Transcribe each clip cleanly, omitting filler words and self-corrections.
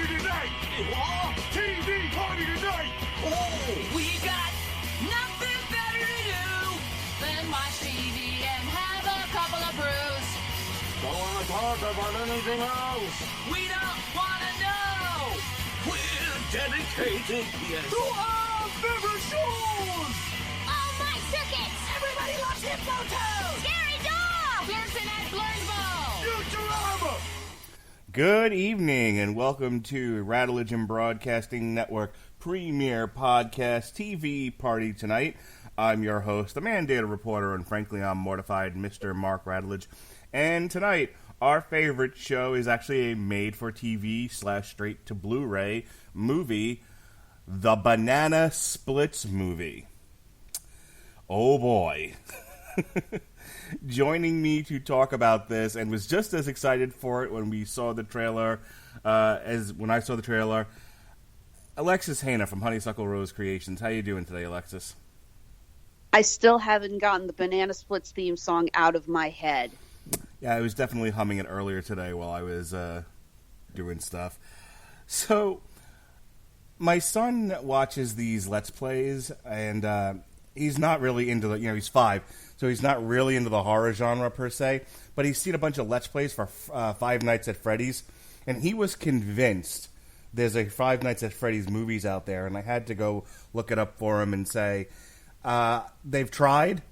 party tonight! What? TV party tonight! Oh, we got nothing better to do than watch TV and have a couple of brews. Don't want to talk about anything else! We don't want to know. We're dedicated, yes. To our favorite shows! Oh, my circuits! Everybody loves Hippo Toes. Scary dog! Pearson at Blurnsville. Futurama! Good evening and welcome to Radulich and Broadcasting Network Premier Podcast TV Party tonight. I'm your host, the mandated reporter, and frankly I'm mortified, Mr. Mark Radulich. And tonight, our favorite show is actually a made-for-TV / straight-to-Blu-ray movie, The Banana Splits Movie. Oh boy. Joining me to talk about this, and was just as excited for it when we saw the trailer, as when I saw the trailer, Alexis Hejna from Honeysuckle Rose Creations. How you doing today, Alexis? I still haven't gotten the Banana Splits theme song out of my head. Yeah, I was definitely humming it earlier today while I was doing stuff. So, my son watches these Let's Plays, and he's not really into the, he's 5, so he's not really into the horror genre per se, but he's seen a bunch of Let's Plays for Five Nights at Freddy's, and he was convinced there's a Five Nights at Freddy's movies out there, and I had to go look it up for him and say, they've tried,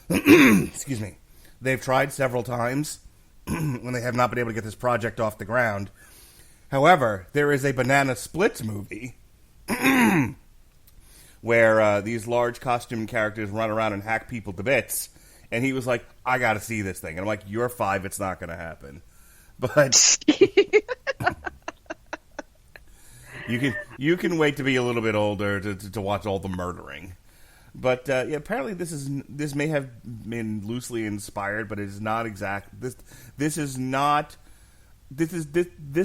excuse me, they've tried several times when they have not been able to get this project off the ground. However, there is a Banana Splits movie where these large costume characters run around and hack people to bits. And he was like, I gotta see this thing. And I'm like, you're 5, it's not gonna happen. But you can wait to be a little bit older to watch all the murdering. But yeah, apparently this may have been loosely inspired, but it is not exact. This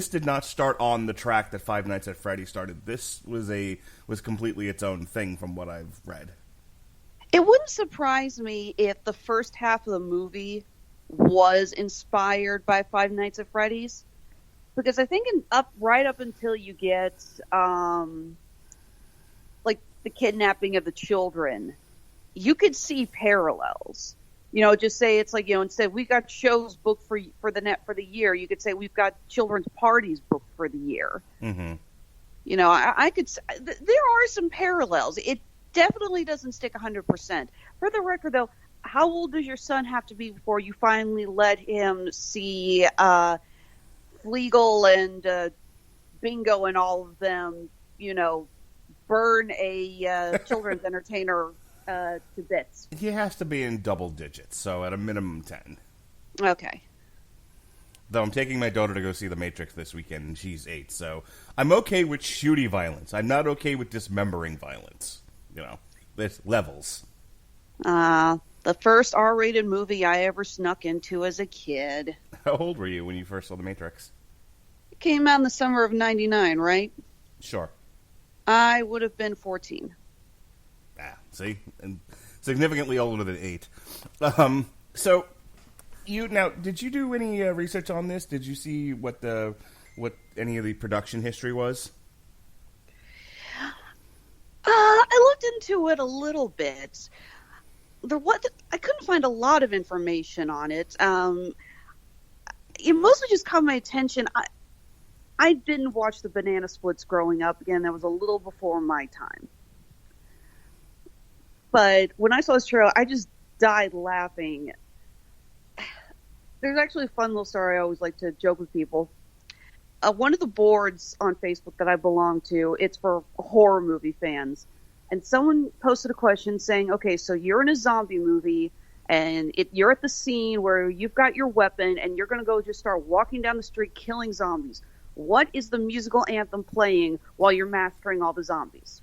did not start on the track that Five Nights at Freddy's started. This was completely its own thing from what I've read. It wouldn't surprise me if the first half of the movie was inspired by Five Nights at Freddy's, because I think right up until you get like the kidnapping of the children, you could see parallels. Just say it's like, instead we got shows booked for the year, you could say we've got children's parties booked for the year. Mm-hmm. I could. There are some parallels. It definitely doesn't stick 100%. For the record, though, how old does your son have to be before you finally let him see Fleagle and Bingo and all of them, burn a children's entertainer to bits? He has to be in double digits, so at a minimum 10. Okay. Though I'm taking my daughter to go see The Matrix this weekend, and she's 8, so I'm okay with shooty violence. I'm not okay with dismembering violence. There's levels. The first R-rated movie I ever snuck into as a kid. How old were you when you first saw The Matrix? It came out in the summer of 1999, right? Sure. I would have been 14. See? And significantly older than 8. So, did you do any research on this? Did you see what any of the production history was? I looked into it a little bit. I couldn't find a lot of information on it. It mostly just caught my attention. I didn't watch the Banana Splits growing up. Again, that was a little before my time. But when I saw this trailer, I just died laughing. There's actually a fun little story I always like to joke with people. One of the boards on Facebook that I belong to, it's for horror movie fans. And someone posted a question saying, okay, so you're in a zombie movie, and you're at the scene where you've got your weapon, and you're going to go just start walking down the street killing zombies. What is the musical anthem playing while you're mastering all the zombies?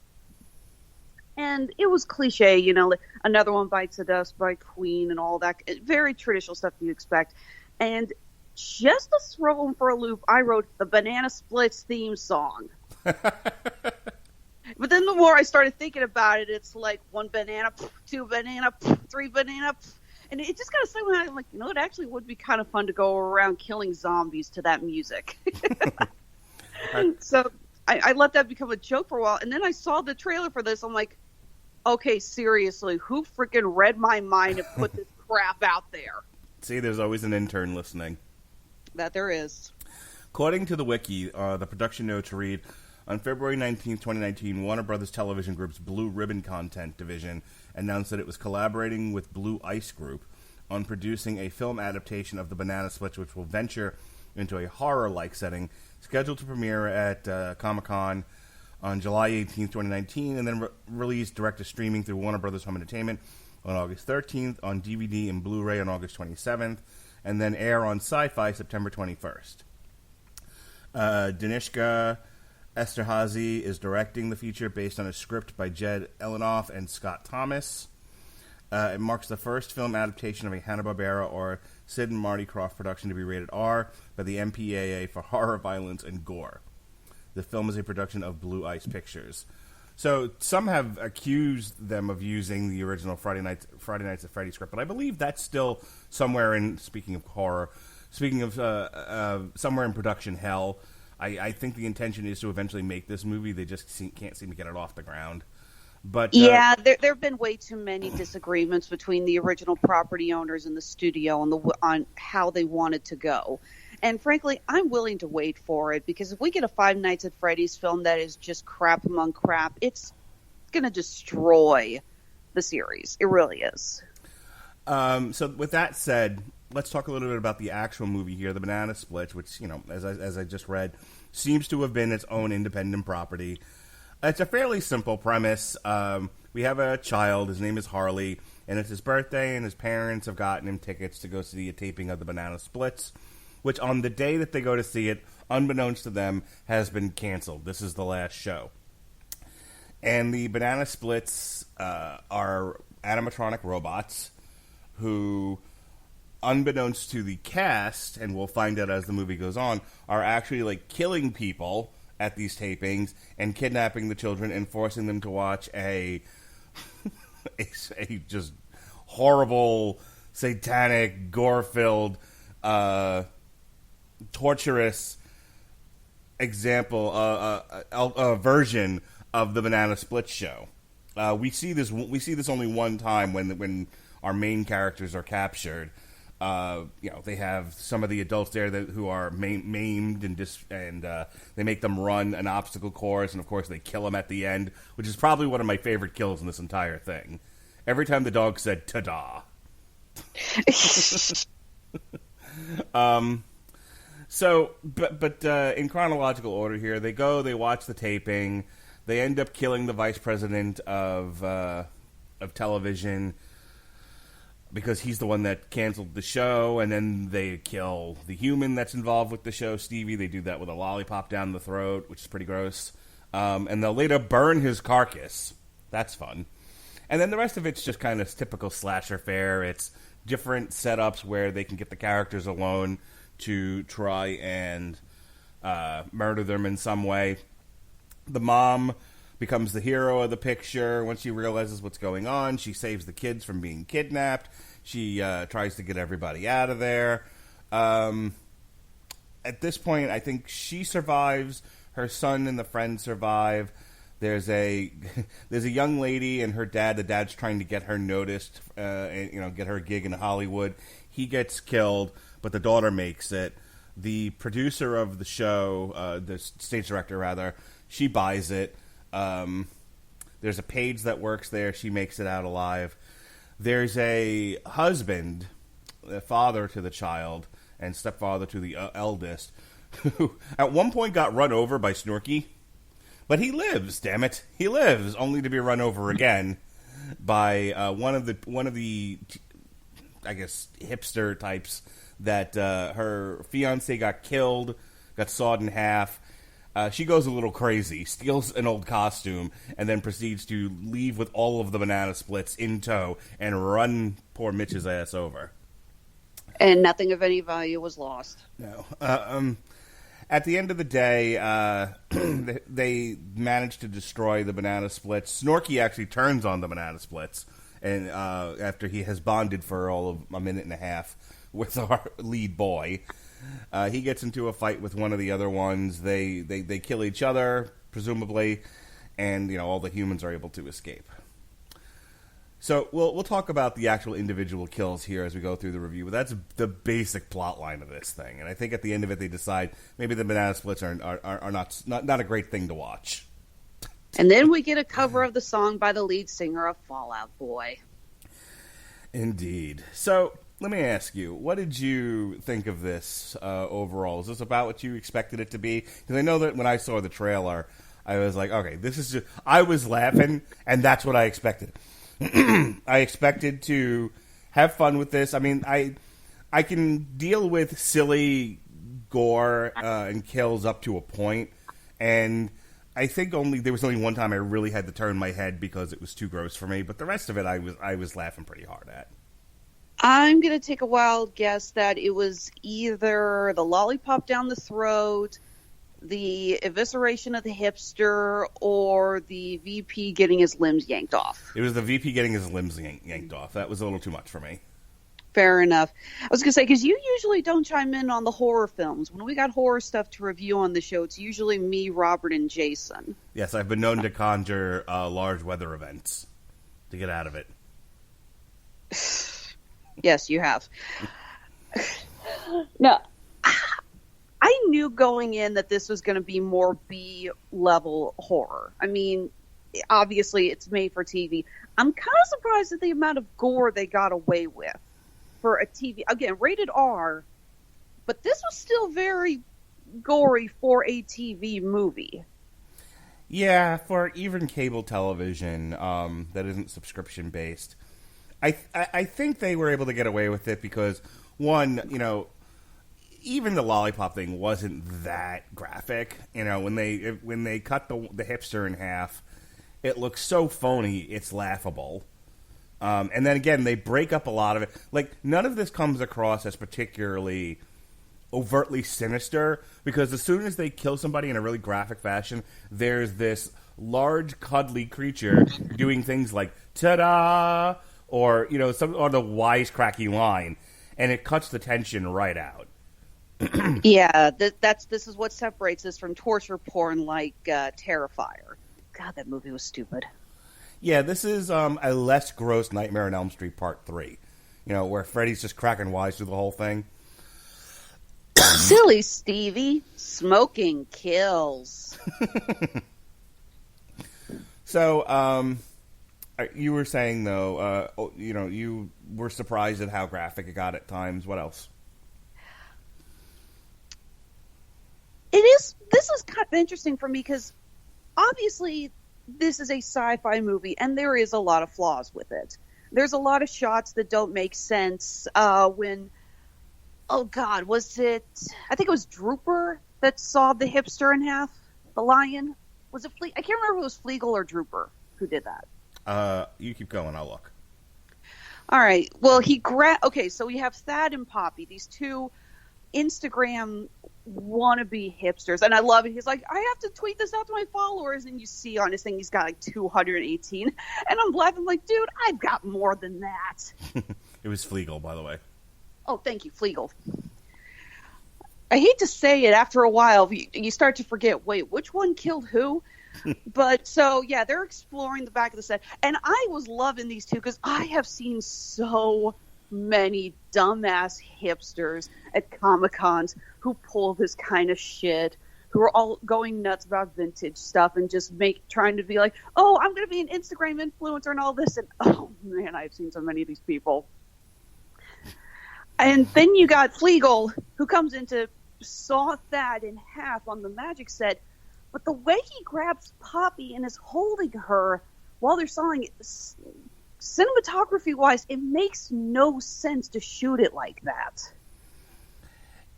And it was cliche, like Another One Bites the Dust by Queen and all that. Very traditional stuff you expect. And just to throw them for a loop, I wrote the Banana Splits theme song. But then the more I started thinking about it, it's like 1 banana, 2 banana, 3 banana. And it just kind of somehow, I'm like, it actually would be kind of fun to go around killing zombies to that music. So I let that become a joke for a while, and then I saw the trailer for this. I'm like, okay, seriously, who freaking read my mind and put this crap out there? See, there's always an intern listening. That there is. According to the wiki, the production notes read, on February 19th, 2019, Warner Brothers Television Group's Blue Ribbon Content division announced that it was collaborating with Blue Ice Group on producing a film adaptation of The Banana Splits, which will venture into a horror-like setting, scheduled to premiere at Comic-Con on July 18th, 2019, and then released direct-to-streaming through Warner Brothers Home Entertainment on August 13th, on DVD and Blu-ray on August 27th, and then air on Sci-Fi September 21st. Danishka Esterhazy is directing the feature based on a script by Jed Elinoff and Scott Thomas. It marks the first film adaptation of a Hanna-Barbera or Sid and Marty Krofft production to be rated R by the MPAA for horror, violence, and gore. The film is a production of Blue Ice Pictures. So some have accused them of using the original Friday Nights at Freddy's script, but I believe that's still somewhere in, speaking of horror, somewhere in production hell. I think the intention is to eventually make this movie. They just can't seem to get it off the ground. But yeah, there have been way too many disagreements between the original property owners and the studio on how they want it to go. And frankly, I'm willing to wait for it, because if we get a Five Nights at Freddy's film that is just crap among crap, it's going to destroy the series. It really is. So with that said, let's talk a little bit about the actual movie here, The Banana Splits, which, as I just read, seems to have been its own independent property. It's a fairly simple premise. We have a child. His name is Harley, and it's his birthday, and his parents have gotten him tickets to go see a taping of The Banana Splits, which on the day that they go to see it, unbeknownst to them, has been canceled. This is the last show. And the Banana Splits are animatronic robots who, unbeknownst to the cast, and we'll find out as the movie goes on, are actually killing people at these tapings and kidnapping the children and forcing them to watch a just horrible, satanic, gore-filled, torturous example, a version of the Banana Split show. We see this only one time when our main characters are captured. They have some of the adults there who are maimed and they make them run an obstacle course, and of course they kill them at the end, which is probably one of my favorite kills in this entire thing. Every time the dog said "ta-da." But in chronological order here, they watch the taping, they end up killing the vice president of television, because he's the one that canceled the show, and then they kill the human that's involved with the show, Stevie. They do that with a lollipop down the throat, which is pretty gross. And they'll later burn his carcass. That's fun. And then the rest of it's just kind of typical slasher fare. It's different setups where they can get the characters alone to try and murder them in some way. The mom becomes the hero of the picture. Once she realizes what's going on, she saves the kids from being kidnapped. She tries to get everybody out of there. At this point, I think she survives. Her son and the friend survive. There's a young lady and her dad. The dad's trying to get her noticed, get her a gig in Hollywood. He gets killed, but the daughter makes it. The producer of the show, the stage director rather, she buys it. There's a page that works there. She makes it out alive. There's a husband, a father to the child, and stepfather to the eldest, who at one point got run over by Snorky. But he lives, damn it. He lives, only to be run over again by one of the I guess, hipster types that her fiancé got killed, got sawed in half. She goes a little crazy, steals an old costume, and then proceeds to leave with all of the banana splits in tow and run poor Mitch's ass over. And nothing of any value was lost. No. At the end of the day, they managed to destroy the banana splits. Snorky actually turns on the banana splits, and after he has bonded for all of a minute and a half with our lead boy. He gets into a fight with one of the other ones. They kill each other, presumably, and all the humans are able to escape. So we'll talk about the actual individual kills here as we go through the review, but that's the basic plot line of this thing. And I think at the end of it, they decide maybe the banana splits are not a great thing to watch. And then we get a cover of the song by the lead singer of Fall Out Boy. Indeed. So let me ask you, what did you think of this overall? Is this about what you expected it to be? Because I know that when I saw the trailer, I was like, okay, this is just... I was laughing, and that's what I expected. I expected to have fun with this. I mean, I can deal with silly gore and kills up to a point, and I think there was only one time I really had to turn my head because it was too gross for me. But the rest of it, I was laughing pretty hard at. I'm going to take a wild guess that it was either the lollipop down the throat, the evisceration of the hipster, or the VP getting his limbs yanked off. It was the VP getting his limbs yanked off. That was a little too much for me. Fair enough. I was going to say, because you usually don't chime in on the horror films. When we got horror stuff to review on the show, it's usually me, Robert, and Jason. Yes, I've been known to conjure large weather events to get out of it. Yes, you have. No, I knew going in that this was going to be more B-level horror. I mean, obviously it's made for TV. I'm kind of surprised at the amount of gore they got away with for a TV. Again, rated R, but this was still very gory for a TV movie. Yeah, for even cable television that isn't subscription-based. I think they were able to get away with it because, one, even the lollipop thing wasn't that graphic. When they cut the hipster in half, it looks so phony, it's laughable. And then again, they break up a lot of it. Like, none of this comes across as particularly overtly sinister because as soon as they kill somebody in a really graphic fashion, there's this large, cuddly creature doing things like "ta-da" or some or the wisecracky line, and it cuts the tension right out. Yeah, this is what separates this from torture porn like Terrifier. God, that movie was stupid. Yeah, this is a less gross Nightmare on Elm Street Part 3, where Freddy's just cracking wise through the whole thing. Silly Stevie, smoking kills. So, you were saying, though, you were surprised at how graphic it got at times. What else? This is kind of interesting for me because obviously this is a sci-fi movie and there is a lot of flaws with it. There's a lot of shots that don't make sense when, oh God, was it, I think it was Drooper that sawed the hipster in half, the lion? Was it I can't remember if it was Fleagle or Drooper who did that. You keep going, I'll look. All right. Well, okay, so we have Thad and Poppy, these two Instagram wannabe hipsters, and I love it. He's like, I have to tweet this out to my followers, and you see on his thing he's got like 218, and I'm laughing like, dude, I've got more than that. It was Fleagle, by the way. Oh, thank you, Fleagle. I hate to say it, after a while you start to forget, wait, which one killed who? But so yeah, they're exploring the back of the set, and I was loving these two because I have seen so many dumbass hipsters at Comic-Cons who pull this kind of shit, who are all going nuts about vintage stuff and just trying to be like, oh, I'm going to be an Instagram influencer and all this, and oh man, I've seen so many of these people. And then you got Fleagle, who comes in to saw Thad in half on the magic set, but the way he grabs Poppy and is holding her while they're sawing it, cinematography-wise, it makes no sense to shoot it like that.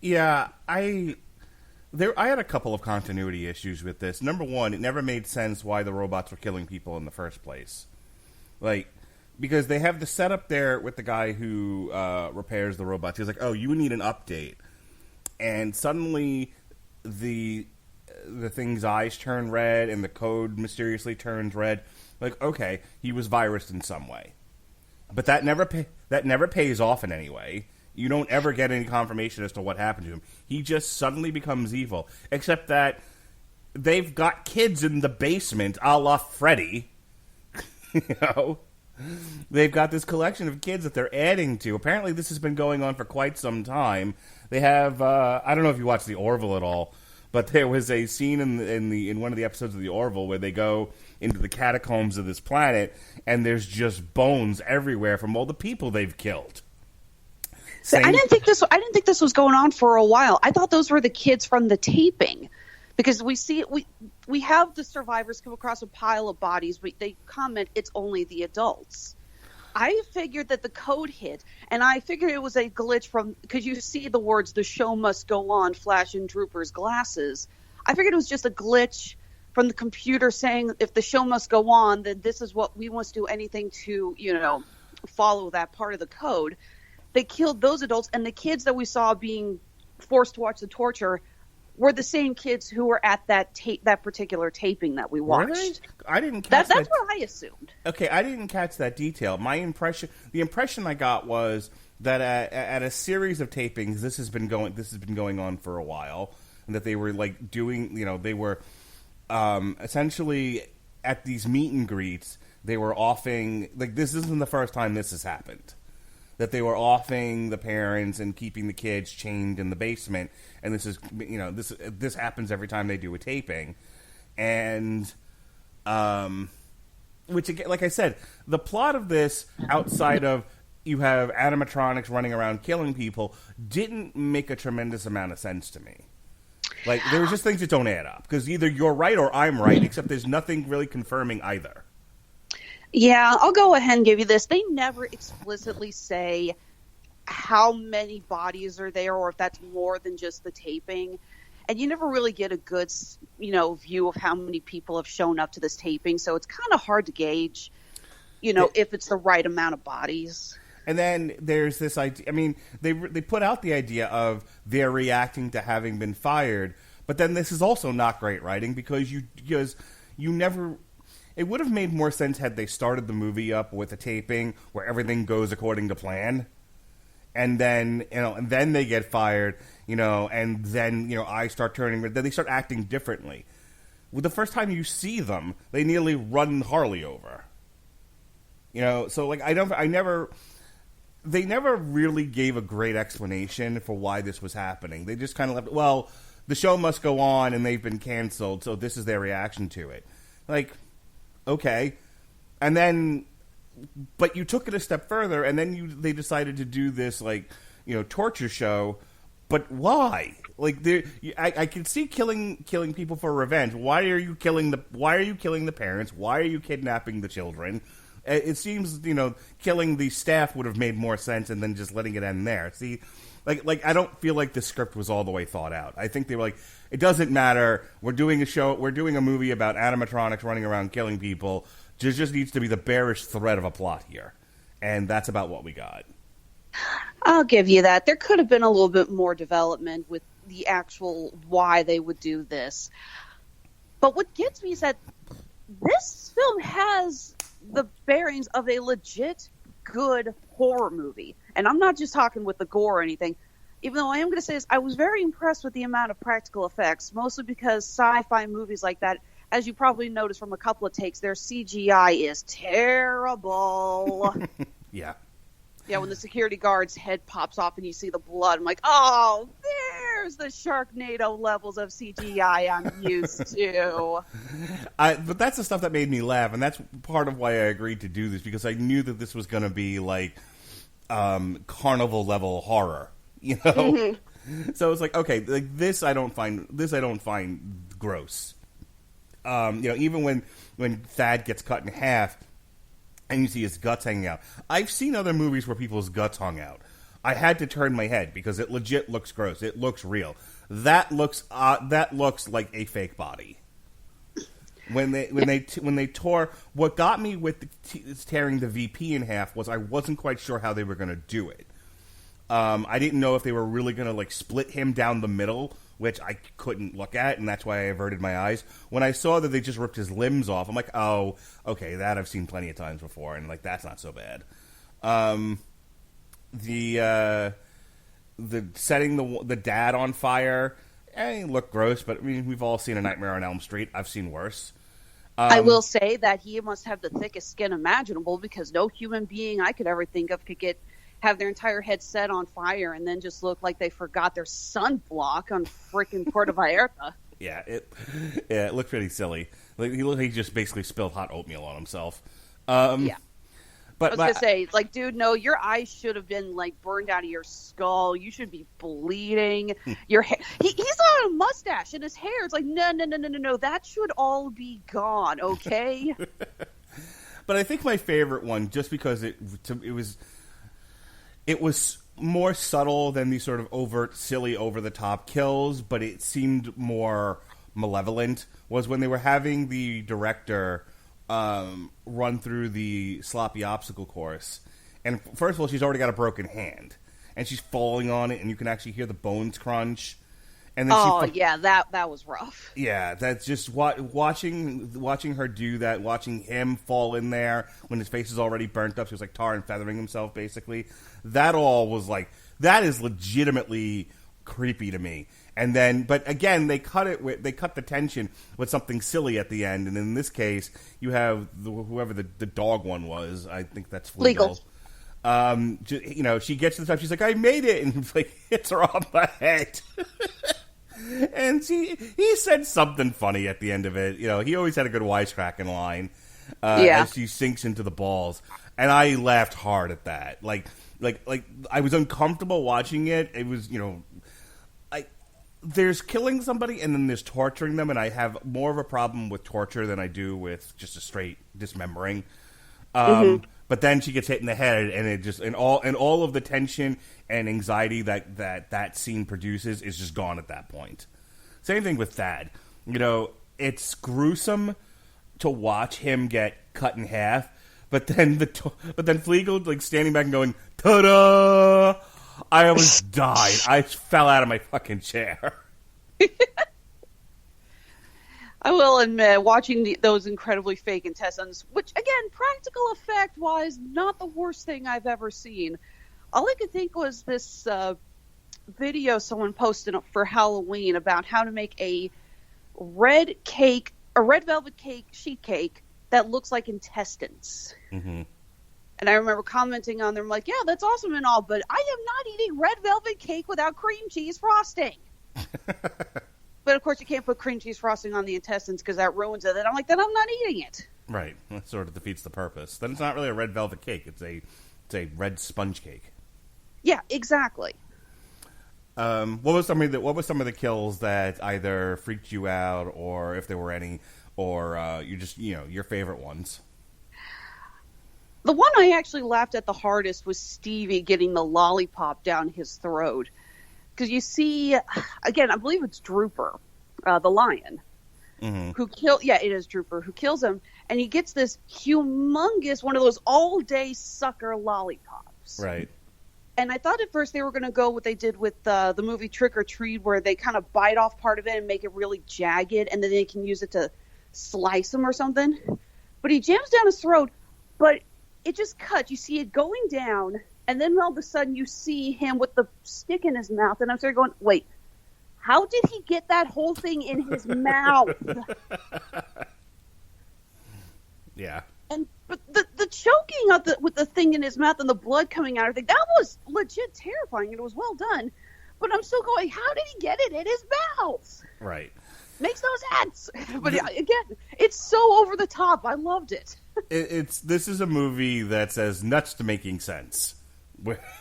Yeah, I had a couple of continuity issues with this. Number one, it never made sense why the robots were killing people in the first place. Like, because they have the setup there with the guy who repairs the robots. He's like, oh, you need an update. And suddenly the thing's eyes turn red and the code mysteriously turns red. Like, okay, he was virused in some way. But that never pays off in any way. You don't ever get any confirmation as to what happened to him. He just suddenly becomes evil. Except that they've got kids in the basement, a la Freddy. You know? They've got this collection of kids that they're adding to. Apparently this has been going on for quite some time. They have, I don't know if you watch The Orville at all, but there was a scene in one of the episodes of The Orville where they go into the catacombs of this planet, and there's just bones everywhere from all the people they've killed. I didn't think this was going on for a while. I thought those were the kids from the taping, because we have the survivors come across a pile of bodies, but they comment it's only the adults. I figured that the code hit, and I figured it was a glitch because you see the words "the show must go on" flash in Drooper's glasses. I figured it was just a glitch from the computer saying if the show must go on, then this is what we must do anything to, follow that part of the code. They killed those adults, and the kids that we saw being forced to watch the torture were the same kids who were at that particular taping that we watched. Really? I didn't catch that. That's what I assumed. Okay, I didn't catch that detail. The impression I got was that at a series of tapings, this has been going on for a while, and that they were like doing, they were essentially at these meet and greets. They were offing, like, this isn't the first time this has happened. That they were offing the parents and keeping the kids chained in the basement, and this is, this happens every time they do a taping, and, which, like I said, the plot of this, outside of you have animatronics running around killing people, didn't make a tremendous amount of sense to me. Like, there were just things that don't add up, because either you're right or I'm right, except there's nothing really confirming either. Yeah, I'll go ahead and give you this. They never explicitly say how many bodies are there, or if that's more than just the taping. And you never really get a good, view of how many people have shown up to this taping. So it's kind of hard to gauge, if it's the right amount of bodies. And then there's this idea. I mean, they put out the idea of they're reacting to having been fired, but then this is also not great writing because you never. It would have made more sense had they started the movie up with a taping where everything goes according to plan, and then they get fired, and then I start turning. Then they start acting differently. Well, the first time you see them, they nearly run Harley over. So like they never really gave a great explanation for why this was happening. They just kind of left. Well, the show must go on, and they've been canceled, so this is their reaction to it. Like. Okay, and then, but you took it a step further, and then they decided to do this torture show. But why? Like, I can see killing people for revenge. Why are you killing the parents? Why are you kidnapping the children? It seems killing the staff would have made more sense, and then just letting it end there. See. Like I don't feel like the script was all the way thought out. I think they were like, it doesn't matter. We're doing a movie about animatronics running around killing people. There just needs to be the barest thread of a plot here. And that's about what we got. I'll give you that. There could have been a little bit more development with the actual why they would do this. But what gets me is that this film has the bearings of a legit good horror movie. And I'm not just talking with the gore or anything. Even though I am going to say this, I was very impressed with the amount of practical effects, mostly because sci-fi movies like that, as you probably noticed from a couple of takes, their CGI is terrible. Yeah. Yeah, when the security guard's head pops off and you see the blood, I'm like, oh, there's the Sharknado levels of CGI I'm used to. But that's the stuff that made me laugh, and that's part of why I agreed to do this, because I knew that this was going to be like carnival level horror, Mm-hmm. So it's like, okay, like this I don't find gross. Even when Thad gets cut in half and you see his guts hanging out. I've seen other movies where people's guts hung out. I had to turn my head because it legit looks gross. It looks real. That looks like a fake body. When they tore, what got me with tearing the VP in half was I wasn't quite sure how they were going to do it. I didn't know if they were really going to split him down the middle, which I couldn't look at, and that's why I averted my eyes. When I saw that they just ripped his limbs off, I'm like, oh, okay, that I've seen plenty of times before, and that's not so bad. the setting the dad on fire. It looked gross, but I mean, we've all seen A Nightmare on Elm Street. I've seen worse. I will say that he must have the thickest skin imaginable, because no human being I could ever think of could have their entire head set on fire and then just look like they forgot their sunblock on freaking Puerto Vallarta. Yeah, it looked pretty silly. Like he just basically spilled hot oatmeal on himself. Yeah. But I was going to say, like, dude, no, your eyes should have been, like, burned out of your skull. You should be bleeding. Your hair. He's got a mustache, and his hair is like, no. That should all be gone, okay? But I think my favorite one, just because it was more subtle than these sort of overt, silly, over-the-top kills, but it seemed more malevolent, was when they were having the director run through the sloppy obstacle course. And first of all, she's already got a broken hand. And she's falling on it, and you can actually hear the bones crunch. And then yeah, that was rough. Yeah, that's just watching her do that, watching him fall in there when his face is already burnt up. She was like tar and feathering himself, basically. That all was like, that is legitimately creepy to me. And then, but again, they cut the tension with something silly at the end. And in this case, you have whoever the dog one was. I think that's Legal. She gets to the top. She's like, "I made it," and like hits her on the head. And he said something funny at the end of it. You know, he always had a good wisecracking line. As she sinks into the balls, and I laughed hard at that. Like I was uncomfortable watching it. It was, there's killing somebody and then there's torturing them, and I have more of a problem with torture than I do with just a straight dismembering. But then she gets hit in the head, and it just all of the tension and anxiety that scene produces is just gone at that point. Same thing with Thad. It's gruesome to watch him get cut in half, but then Flegel like standing back and going, "Ta-da!" I almost died. I fell out of my fucking chair. I will admit, watching those incredibly fake intestines, which, again, practical effect-wise, not the worst thing I've ever seen. All I could think was this video someone posted for Halloween about how to make a red velvet cake, sheet cake, that looks like intestines. Mm-hmm. And I remember commenting on them like, yeah, that's awesome and all, but I am not eating red velvet cake without cream cheese frosting. But, of course, you can't put cream cheese frosting on the intestines because that ruins it. And I'm like, then I'm not eating it. Right. That sort of defeats the purpose. Then it's not really a red velvet cake. It's a red sponge cake. Yeah, exactly. What was some of the kills that either freaked you out, or if there were any, or you just, your favorite ones? The one I actually laughed at the hardest was Stevie getting the lollipop down his throat. Because you see, again, I believe it's Drooper, the lion, who it is Drooper, who kills him, and he gets this humongous, one of those all-day sucker lollipops. Right. And I thought at first they were going to go what they did with the movie Trick or Treat, where they kind of bite off part of it and make it really jagged, and then they can use it to slice him or something. But he jams down his throat, but it just cuts. You see it going down, and then all of a sudden you see him with the stick in his mouth, and I'm starting going, wait, how did he get that whole thing in his mouth? Yeah. But the choking with the thing in his mouth and the blood coming out, I think that was legit terrifying, and it was well done. But I'm still going, how did he get it in his mouth? Right. Makes no sense. But again, it's so over the top. I loved it. This is a movie that says nuts to making sense.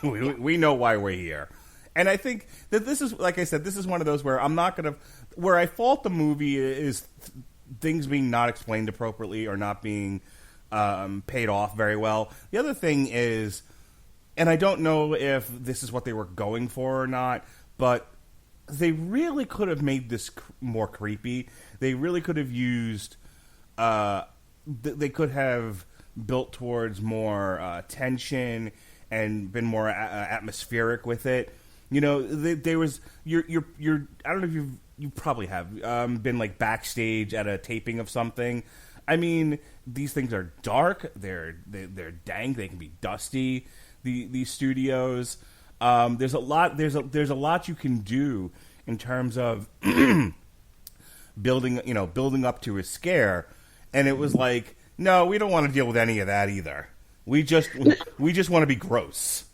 We know why we're here. And I think that this is, like I said, this is one of those where where I fault the movie is things being not explained appropriately or not being paid off very well. The other thing is, and I don't know if this is what they were going for or not, but they really could have made this more creepy. They really could have used, they could have built towards more tension and been more atmospheric with it. There was you're I don't know if you probably have been like backstage at a taping of something. I mean, these things are dark. They're dank. They can be dusty. These studios. There's a lot. There's a lot you can do in terms of building up to a scare, and it was like, no, we don't want to deal with any of that either. We just want to be gross.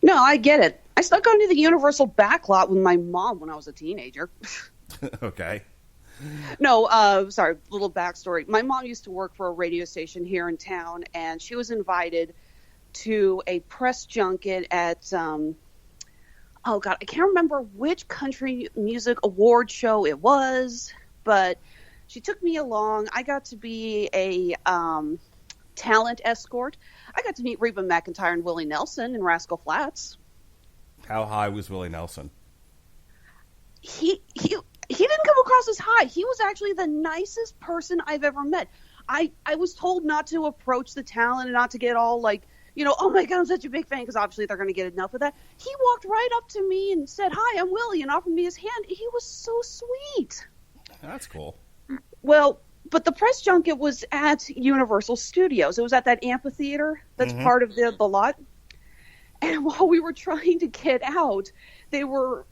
No, I get it. I stuck onto the Universal backlot with my mom when I was a teenager. Okay. No, sorry, little backstory. My mom used to work for a radio station here in town, and she was invited to a press junket at, oh God, I can't remember which country music award show it was, but she took me along. I got to be a talent escort. I got to meet Reba McEntire and Willie Nelson in Rascal Flatts. How high was Willie Nelson? He didn't come across as high. He was actually the nicest person I've ever met. I was told not to approach the talent and not to get all like, oh my God, I'm such a big fan, because obviously they're going to get enough of that. He walked right up to me and said, "Hi, I'm Willie," and offered me his hand. He was so sweet. That's cool. Well, but the press junket was at Universal Studios. It was at that amphitheater that's part of the lot. And while we were trying to get out, they were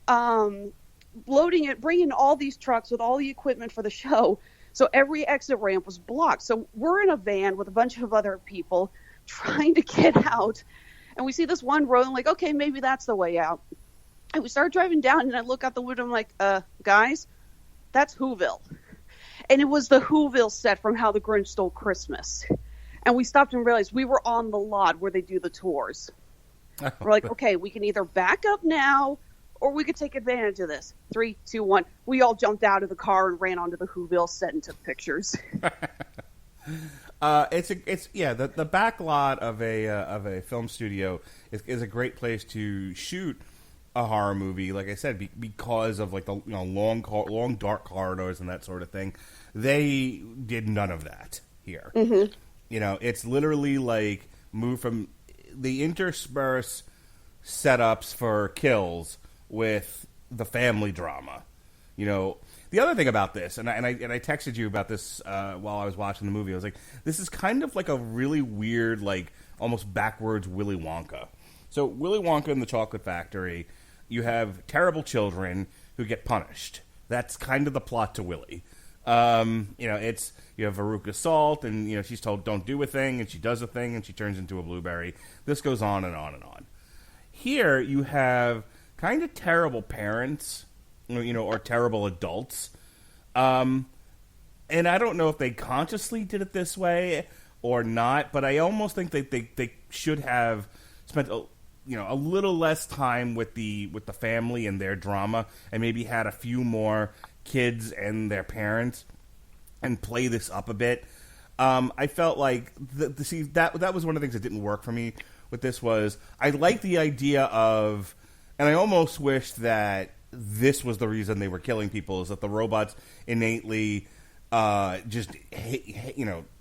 loading it, bringing all these trucks with all the equipment for the show. So every exit ramp was blocked. So we're in a van with a bunch of other people trying to get out. And we see this one road and like, okay, maybe that's the way out. And we start driving down and I look out the window and I'm like, guys, that's Whoville. And it was the Whoville set from How the Grinch Stole Christmas. And we stopped and realized we were on the lot where they do the tours. We're like, okay, we can either back up now or we could take advantage of this. 3, 2, 1. We all jumped out of the car and ran onto the Whoville set and took pictures. The back lot of a film studio is a great place to shoot a horror movie. Like I said, because of like the long dark corridors and that sort of thing. They did none of that here. Mm-hmm. It's literally like move from the intersperse setups for kills with the family drama. The other thing about this, and I texted you about this while I was watching the movie. I was like, this is kind of like a really weird, like almost backwards Willy Wonka. So Willy Wonka and the Chocolate Factory, you have terrible children who get punished. That's kind of the plot to Willy. It's you have Veruca Salt, and she's told don't do a thing, and she does a thing, and she turns into a blueberry. This goes on and on and on. Here you have kind of terrible parents, or terrible adults. And I don't know if they consciously did it this way or not, but I almost think they should have spent a little less time with the family and their drama, and maybe had a few more kids and their parents and play this up a bit. I felt like that was one of the things that didn't work for me with this. Was I like the idea of, and I almost wished that this was the reason they were killing people, is that the robots innately just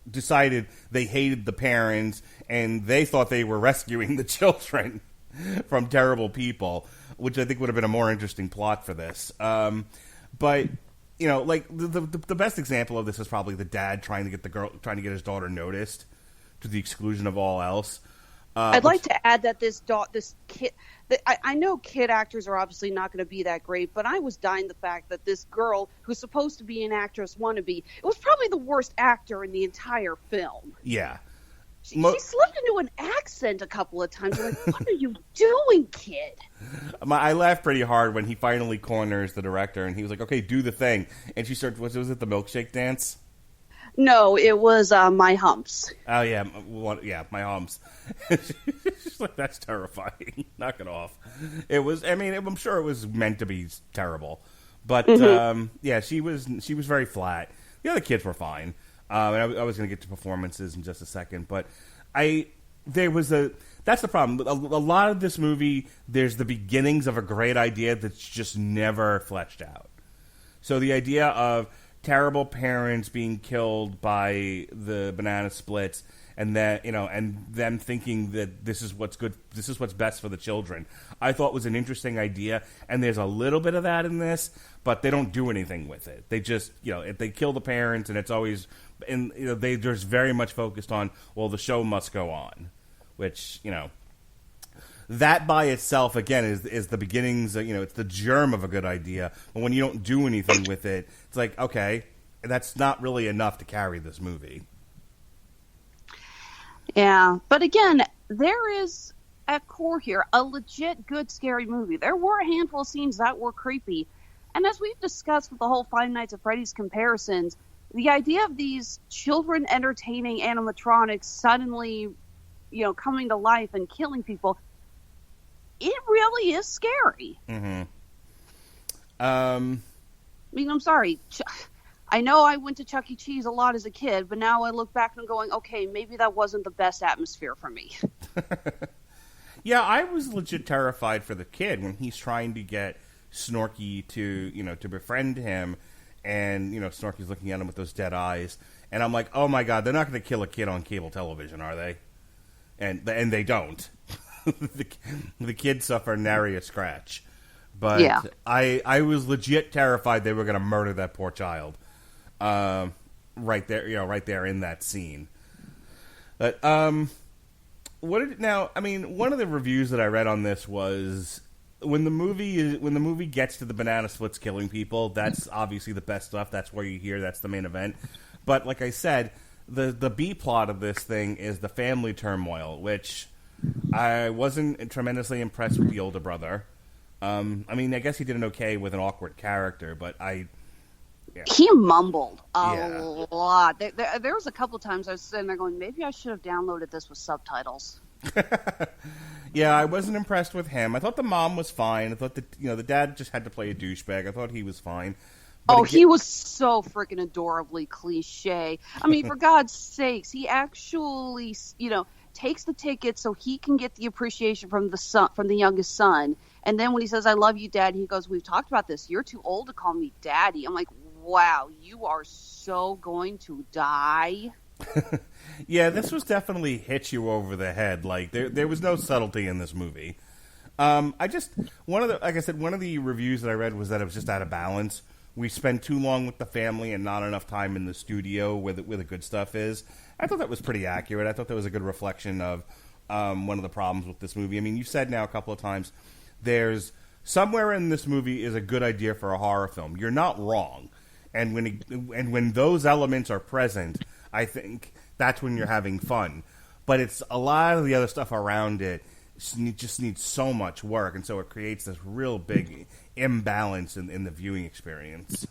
decided they hated the parents and they thought they were rescuing the children from terrible people, which I think would have been a more interesting plot for this. But like the best example of this is probably the dad trying to get his daughter noticed to the exclusion of all else. I'd like to add that this kid, I know kid actors are obviously not going to be that great, but I was dying the fact that this girl, who's supposed to be an actress wannabe, it was probably the worst actor in the entire film. Yeah. She slipped into an accent a couple of times. I'm like, what are you doing, kid? I laughed pretty hard when he finally corners the director, and he was like, okay, do the thing. And she started, was it the milkshake dance? No, it was My Humps. Oh, yeah. My Humps. She's like, that's terrifying. Knock it off. It was, I'm sure it was meant to be terrible. But, she was very flat. The other kids were fine. And I was going to get to performances in just a second. But that's the problem. A lot of this movie, there's the beginnings of a great idea that's just never fleshed out. So the idea of terrible parents being killed by the banana splits, and that and them thinking that this is what's good, this is what's best for the children, I thought was an interesting idea, and there's a little bit of that in this, but they don't do anything with it. They just if they kill the parents, and it's always, and they just very much focused on, well, the show must go on, which that by itself, again, is the beginnings. It's the germ of a good idea. But when you don't do anything with it, it's like, okay, that's not really enough to carry this movie. Yeah, but again, there is at core here a legit good scary movie. There were a handful of scenes that were creepy, and as we've discussed with the whole Five Nights at Freddy's comparisons, the idea of these children entertaining animatronics suddenly, coming to life and killing people, it really is scary. Mm-hmm. I mean, I'm sorry. I know I went to Chuck E. Cheese a lot as a kid, but now I look back and I'm going, okay, maybe that wasn't the best atmosphere for me. Yeah, I was legit terrified for the kid when he's trying to get Snorky to befriend him, and Snorky's looking at him with those dead eyes, and I'm like, oh my god, they're not going to kill a kid on cable television, are they? And they don't. the kid suffered nary a scratch, but yeah. I was legit terrified they were going to murder that poor child, right there in that scene. But one of the reviews that I read on this was when the movie gets to the banana splits killing people, that's obviously the best stuff. That's where you hear that's the main event. But like I said, the B plot of this thing is the family turmoil, which I wasn't tremendously impressed with the older brother. I guess he did an okay with an awkward character, but he mumbled a lot. There was a couple times I was sitting there going, maybe I should have downloaded this with subtitles. Yeah, I wasn't impressed with him. I thought the mom was fine. I thought that the dad just had to play a douchebag. I thought he was fine. But he was so freaking adorably cliche. I mean, for God's sakes, he actually, takes the ticket so he can get the appreciation from the youngest son. And then when he says, "I love you, Dad," he goes, "We've talked about this. You're too old to call me Daddy." I'm like, wow, you are so going to die. Yeah, this was definitely hit you over the head. Like there was no subtlety in this movie. One of the reviews that I read was that it was just out of balance. We spend too long with the family and not enough time in the studio where the good stuff is. I thought that was pretty accurate. I thought that was a good reflection of one of the problems with this movie. I mean, you've said now a couple of times, there's somewhere in this movie is a good idea for a horror film. You're not wrong. And when those elements are present, I think that's when you're having fun. But it's a lot of the other stuff around it just needs so much work, and so it creates this real big imbalance in the viewing experience.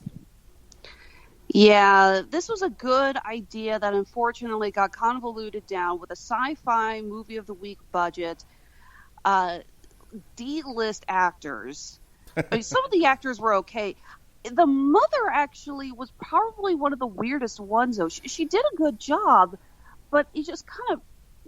Yeah, this was a good idea that unfortunately got convoluted down with a sci-fi movie of the week budget. D-list actors. I mean, some of the actors were okay. The mother actually was probably one of the weirdest ones, though. She did a good job, but it just kind of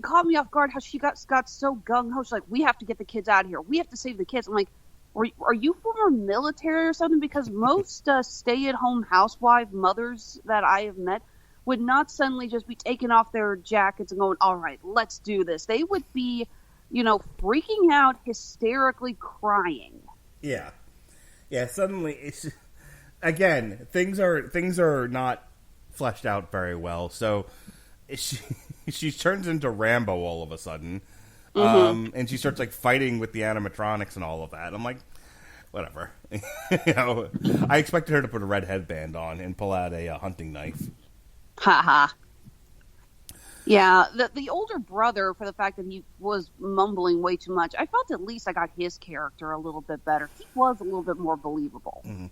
caught me off guard how she got so gung-ho. She's like, we have to get the kids out of here. We have to save the kids. I'm like, are you former military or something? Because most stay-at-home housewife mothers that I have met would not suddenly just be taking off their jackets and going, all right, let's do this. They would be, freaking out, hysterically crying. Yeah. Yeah, suddenly it's again, things are not fleshed out very well. So she turns into Rambo all of a sudden. Mm-hmm. And she starts fighting with the animatronics and all of that. I'm like, whatever. I expected her to put a red headband on and pull out a hunting knife. Haha. Yeah, the older brother, for the fact that he was mumbling way too much, I felt at least I got his character a little bit better. He was a little bit more believable. Mm-hmm.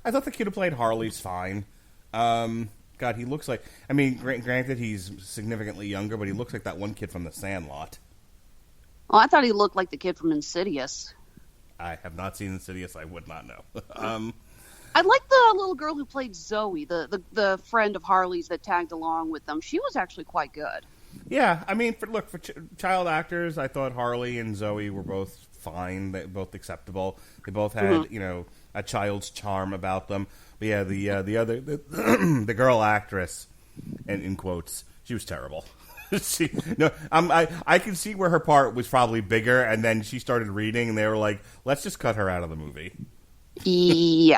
I thought the kid who played Harley's fine. God, he looks like... I mean, granted, he's significantly younger, but he looks like that one kid from The Sandlot. Oh, I thought he looked like the kid from Insidious. I have not seen Insidious. I would not know. I like the little girl who played Zoe, the friend of Harley's that tagged along with them. She was actually quite good. Yeah, I mean, for child actors, I thought Harley and Zoe were both fine. They both acceptable. They both had, a child's charm about them. But yeah, the girl actress, and in quotes, she was terrible. I can see where her part was probably bigger, and then she started reading, and they were like, "Let's just cut her out of the movie." Yeah.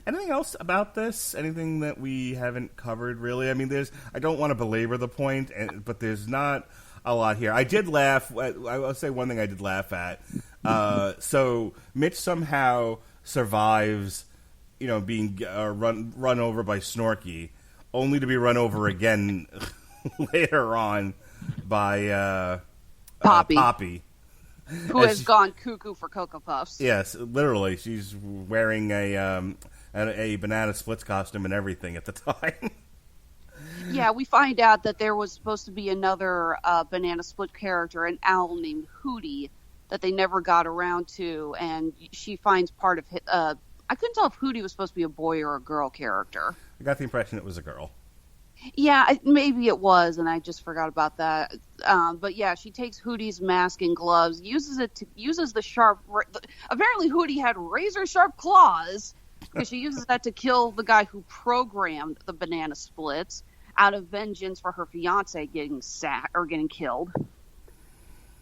Anything else about this? Anything that we haven't covered, really? I mean, I don't want to belabor the point, but there's not a lot here. I did laugh. I will say one thing I did laugh at. So Mitch somehow survives, being run over by Snorky, only to be run over again later on by Poppy. Who has gone cuckoo for Cocoa Puffs. Yes, literally. She's wearing a Banana Splits costume and everything at the time. Yeah, we find out that there was supposed to be another Banana Split character, an owl named Hootie, that they never got around to, and she finds part of I couldn't tell if Hootie was supposed to be a boy or a girl character. I got the impression it was a girl. Yeah, maybe it was, and I just forgot about that. But yeah, she takes Hootie's mask and gloves, uses the sharp. Apparently, Hootie had razor sharp claws because she uses that to kill the guy who programmed the Banana Splits out of vengeance for her fiance getting killed.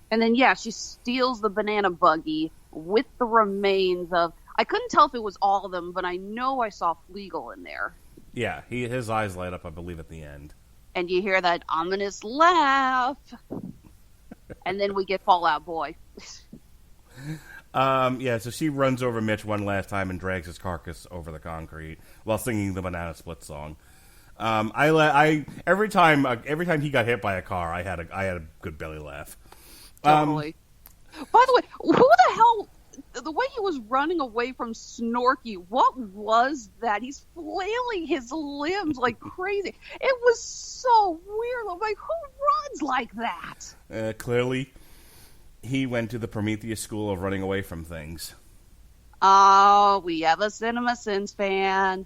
And then yeah, she steals the banana buggy with the remains of. I couldn't tell if it was all of them, but I know I saw Fleagle in there. Yeah, his eyes light up, I believe, at the end. And you hear that ominous laugh. And then we get Fallout Boy. Yeah, so she runs over Mitch one last time and drags his carcass over the concrete while singing the Banana Split song. Every time he got hit by a car, I had a good belly laugh. Totally. By the way, who the hell... The way he was running away from Snorky, what was that? He's flailing his limbs like crazy. It was so weird. I'm like, who runs like that? Clearly, he went to the Prometheus school of running away from things. Oh, we have a CinemaSins fan.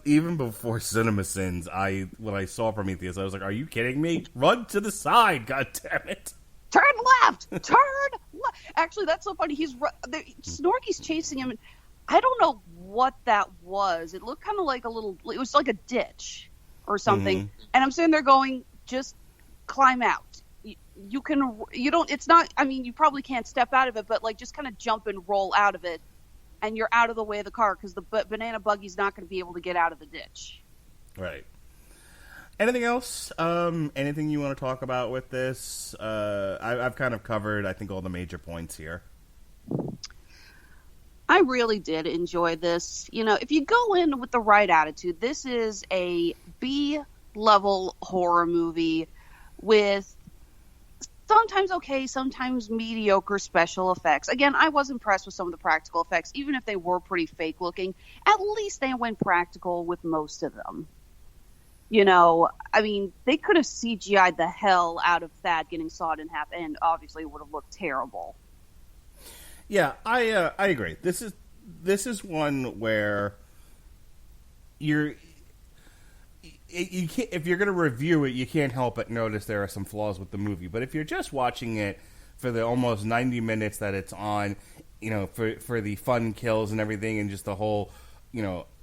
Even before CinemaSins, when I saw Prometheus, I was like, are you kidding me? Run to the side, goddammit. Turn left! Turn left! Actually, that's so funny. Snorky's chasing him, and I don't know what that was. It looked kind of like it was like a ditch or something. Mm-hmm. And I'm sitting there going, just climb out. You probably can't step out of it, but like just kind of jump and roll out of it, and you're out of the way of the car because the banana buggy's not going to be able to get out of the ditch. Right. Anything else? Anything you want to talk about with this? I've kind of covered, I think, all the major points here. I really did enjoy this. If you go in with the right attitude, this is a B-level horror movie with sometimes okay, sometimes mediocre special effects. Again, I was impressed with some of the practical effects, even if they were pretty fake looking. At least they went practical with most of them. They could have CGI'd the hell out of Thad getting sawed in half, and obviously it would have looked terrible. Yeah, I agree. This is one where you can't, if you're going to review it, you can't help but notice there are some flaws with the movie. But if you're just watching it for the almost 90 minutes that it's on, for the fun kills and everything, and just the whole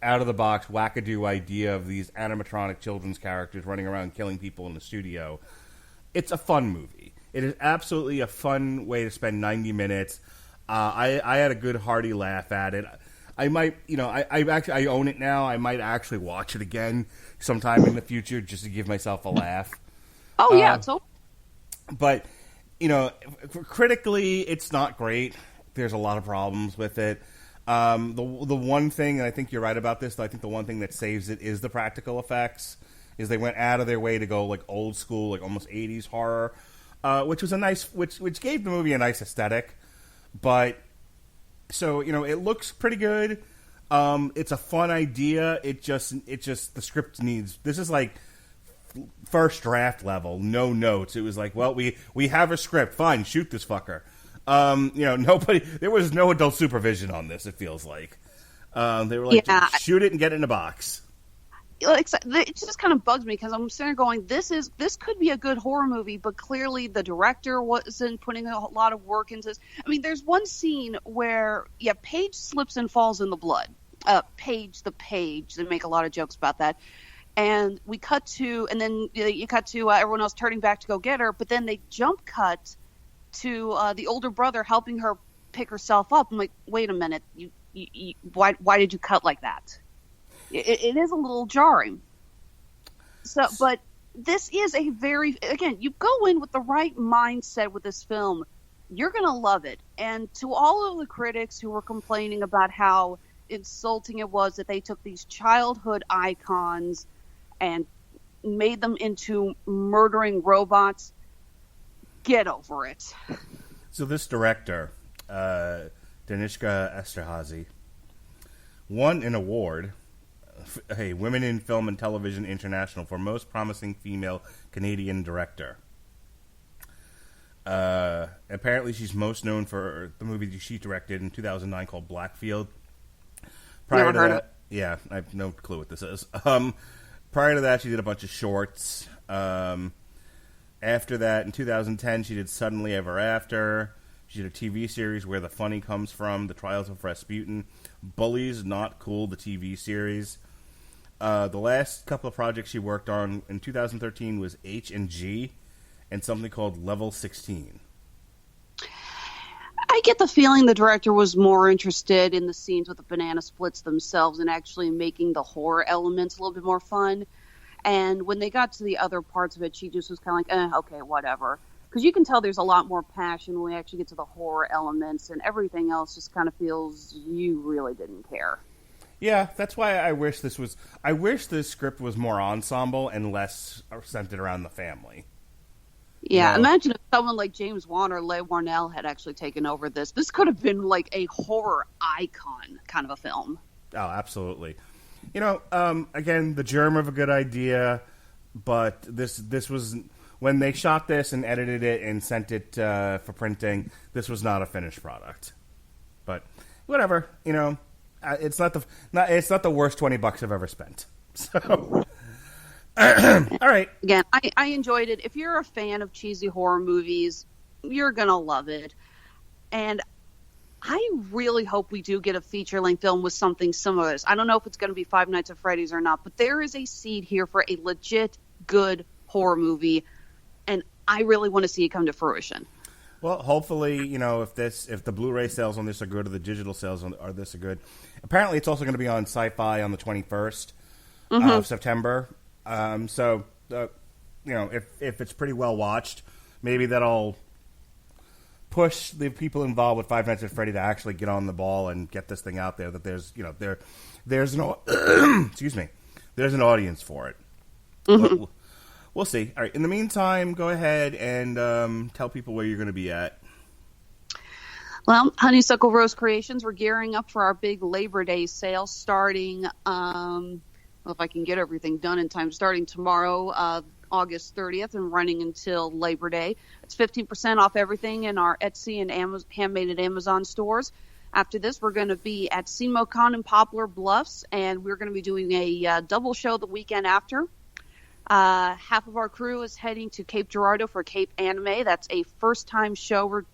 out-of-the-box wackadoo idea of these animatronic children's characters running around killing people in the studio. It's a fun movie. It is absolutely a fun way to spend 90 minutes. I had a good hearty laugh at it. I might, I own it now. I might actually watch it again sometime in the future just to give myself a laugh. Oh, yeah. But, critically, it's not great. There's a lot of problems with it. The one thing, and I think you're right about this, I think the one thing that saves it is the practical effects. Is they went out of their way to go like old school, like almost 80s horror, which was which gave the movie a nice aesthetic. But so it looks pretty good. It's a fun idea. It just the script needs. This is like first draft level, no notes. It was like, well, we have a script, fine, shoot this fucker. There was no adult supervision on this, it feels like. They were like, shoot it and get it in a box. It just kind of bugs me because I'm sitting there going, this could be a good horror movie, but clearly the director wasn't putting a lot of work into this. There's one scene where, Paige slips and falls in the blood. Paige, they make a lot of jokes about that. And we cut to, and then you cut to everyone else turning back to go get her, but then they jump cut to the older brother helping her pick herself up. I'm like, wait a minute, why did you cut like that? It is a little jarring. So, but this is a very, again, you go in with the right mindset with this film, you're going to love it. And to all of the critics who were complaining about how insulting it was that they took these childhood icons and made them into murdering robots, get over it. So this director, Danishka Esterhazy, won an award, Women in Film and Television International, for Most Promising Female Canadian Director. Apparently she's most known for the movie she directed in 2009 called Blackfield. Prior to that, yeah, I have no clue what this is. Prior to that, she did a bunch of shorts. After that, in 2010, she did Suddenly Ever After. She did a TV series, Where the Funny Comes From, The Trials of Rasputin, Bullies, Not Cool, the TV series. The last couple of projects she worked on in 2013 was H&G and something called Level 16. I get the feeling the director was more interested in the scenes with the banana splits themselves and actually making the horror elements a little bit more fun. And when they got to the other parts of it, she just was kind of like, okay, whatever. Because you can tell there's a lot more passion when we actually get to the horror elements, and everything else just kind of feels you really didn't care. Yeah, that's why I wish this script was more ensemble and less centered around the family. Yeah, imagine if someone like James Wan or Leigh Whannell had actually taken over this. This could have been like a horror icon kind of a film. Oh, absolutely. Again, the germ of a good idea, but this was, when they shot this and edited it and sent it for printing, this was not a finished product. But whatever, it's not the worst $20 I've ever spent. So. All right. Again, I enjoyed it. If you're a fan of cheesy horror movies, you're going to love it. And I really hope we do get a feature-length film with something similar to this. I don't know if it's going to be Five Nights at Freddy's or not, but there is a seed here for a legit good horror movie, and I really want to see it come to fruition. Well, hopefully, if the Blu-ray sales on this are good or the digital sales on this are good. Apparently, it's also going to be on Sci-Fi on the 21st of September. If it's pretty well watched, maybe that'll push the people involved with Five Nights at Freddy to actually get on the ball and get this thing out there. That there's excuse me, there's an audience for it. Mm-hmm. We'll see. All right. In the meantime, go ahead and tell people where you're going to be at. Well, Honeysuckle Rose Creations, we're gearing up for our big Labor Day sale starting. If I can get everything done in time, starting tomorrow, August 30th, and running until Labor Day. It's 15% off everything in our Etsy and Handmade at Amazon stores. After this, we're going to be at CMOCon in Poplar Bluffs, and we're going to be doing a double show the weekend after. Half of our crew is heading to Cape Girardeau for Cape Anime. That's a first-time show. We're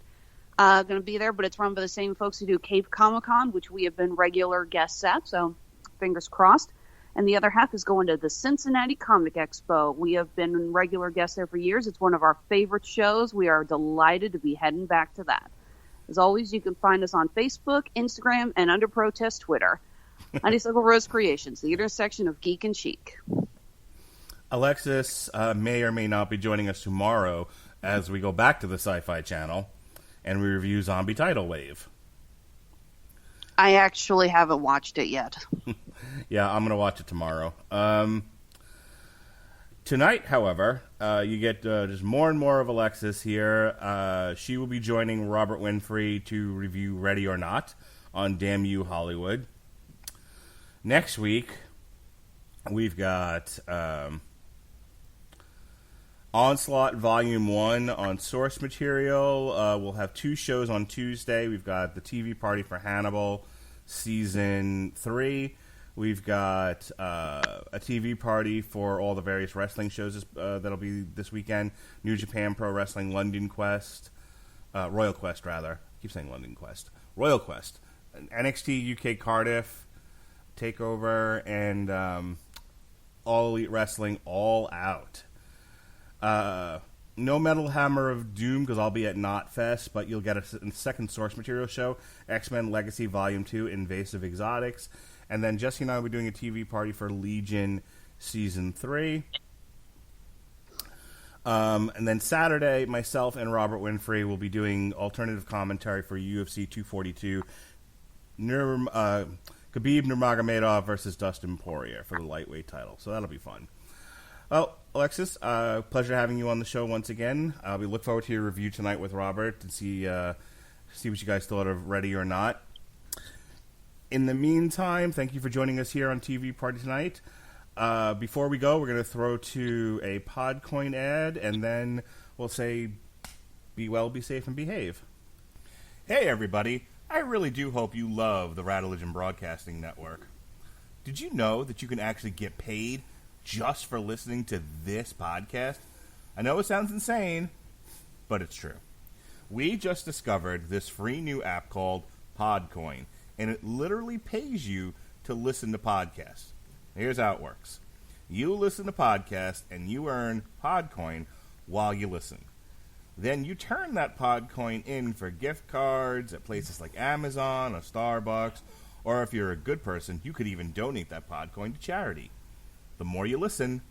going to be there, but it's run by the same folks who do Cape Comic-Con, which we have been regular guests at, so fingers crossed. And the other half is going to the Cincinnati Comic Expo. We have been regular guests there for years. It's one of our favorite shows. We are delighted to be heading back to that. As always, you can find us on Facebook, Instagram, and under protest, Twitter. Honeysuckle Rose Creations, the intersection of geek and chic. Alexis may or may not be joining us tomorrow as we go back to the Sci-Fi Channel and we review Zombie Tidal Wave. I actually haven't watched it yet. Yeah, I'm going to watch it tomorrow. Tonight, however, you get just more and more of Alexis here. She will be joining Robert Winfrey to review Ready or Not on Damn You Hollywood. Next week, we've got Onslaught Volume 1 on source material. We'll have 2 shows on Tuesday. We've got the TV Party for Hannibal, Season 3. We've got a TV party for all the various wrestling shows that'll be this weekend. New Japan Pro Wrestling, London Quest, Royal Quest, rather. I keep saying London Quest. Royal Quest. NXT UK Cardiff, TakeOver, and All Elite Wrestling All Out. No Metal Hammer of Doom, because I'll be at Knotfest, but you'll get a second source material show, X-Men Legacy Volume 2, Invasive Exotics. And then Jesse and I will be doing a TV party for Legion Season 3. And then Saturday, myself and Robert Winfrey will be doing alternative commentary for UFC 242, Khabib Nurmagomedov versus Dustin Poirier for the lightweight title. So that'll be fun. Well, Alexis, pleasure having you on the show once again. We look forward to your review tonight with Robert and see what you guys thought of Ready or Not. In the meantime, thank you for joining us here on TV Party tonight. Before we go, we're going to throw to a Podcoin ad, and then we'll say, be well, be safe, and behave. Hey, everybody. I really do hope you love the Radulich Broadcasting Network. Did you know that you can actually get paid just for listening to this podcast? I know it sounds insane, but it's true. We just discovered this free new app called Podcoin, and it literally pays you to listen to podcasts. Here's how it works. You listen to podcasts, and you earn Podcoin while you listen. Then you turn that Podcoin in for gift cards at places like Amazon or Starbucks, or if you're a good person, you could even donate that Podcoin to charity. The more you listen,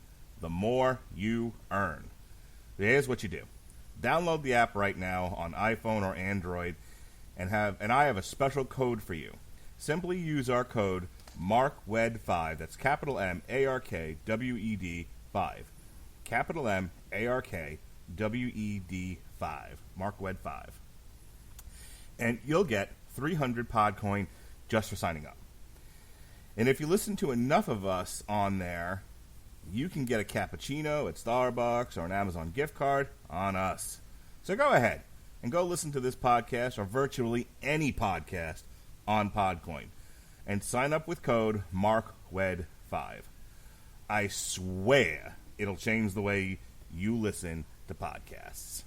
the more you earn. Here's what you do. Download the app right now on iPhone or Android, and I have a special code for you. Simply use our code MARKWED5. That's capital MARKWED 5. Capital MARKWED 5. MARKWED 5. And you'll get 300 Podcoin just for signing up. And if you listen to enough of us on there, you can get a cappuccino at Starbucks or an Amazon gift card on us. So go ahead and go listen to this podcast or virtually any podcast on Podcoin and sign up with code MARKWED5. I swear it'll change the way you listen to podcasts.